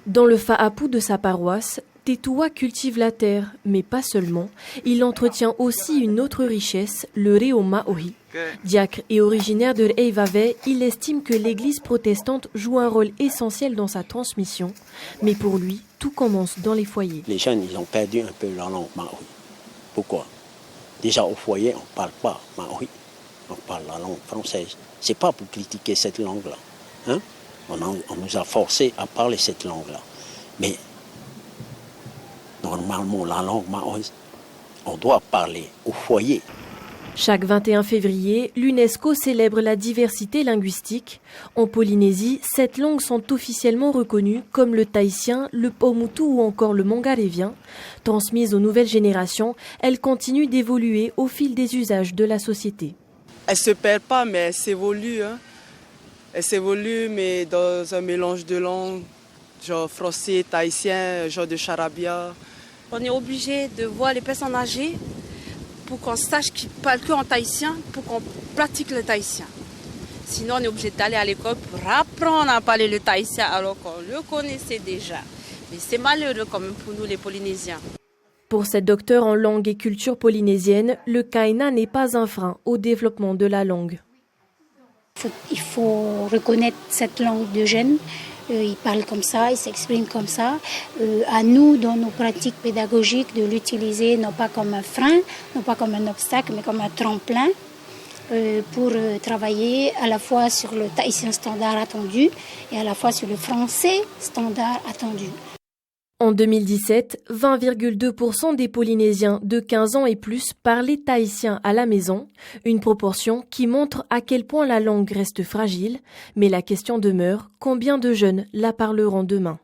Dans le fa'apu de sa paroisse, Tetua cultive la terre, mais pas seulement. Il entretient aussi une autre richesse, le reo maori. Diacre et originaire de Reivave, il estime que l'église protestante joue un rôle essentiel dans sa transmission. Mais pour lui, tout commence dans les foyers. Les jeunes, ils ont perdu un peu la langue maori. Pourquoi? Déjà au foyer, on ne parle pas maori, on parle la langue française. Ce n'est pas pour critiquer cette langue-là. Hein? On nous a forcés à parler cette langue-là. Mais normalement, la langue maori, on doit parler au foyer. Chaque 21 février, l'UNESCO célèbre la diversité linguistique. En Polynésie, 7 langues sont officiellement reconnues comme le tahitien, le paumotu ou encore le mangarévien. Transmises aux nouvelles générations, elles continuent d'évoluer au fil des usages de la société. Elle ne se perd pas, mais elle s'évolue. Elle s'évolue, mais dans un mélange de langues, genre français, tahitien, genre de charabia. On est obligé de voir les personnes âgées pour qu'on sache qu'ils ne parlent qu'en tahitien, pour qu'on pratique le tahitien. Sinon, on est obligé d'aller à l'école pour apprendre à parler le tahitien alors qu'on le connaissait déjà. Mais c'est malheureux quand même pour nous les Polynésiens. Pour cette docteure en langue et culture polynésienne, le kaina n'est pas un frein au développement de la langue. Il faut reconnaître cette langue de jeunes. Ils parlent comme ça, ils s'expriment comme ça. À nous, dans nos pratiques pédagogiques, de l'utiliser non pas comme un frein, non pas comme un obstacle, mais comme un tremplin pour travailler à la fois sur le tahitien standard attendu et à la fois sur le français standard attendu. En 2017, 20,2% des Polynésiens de 15 ans et plus parlaient tahitien à la maison, une proportion qui montre à quel point la langue reste fragile, mais la question demeure, combien de jeunes la parleront demain ?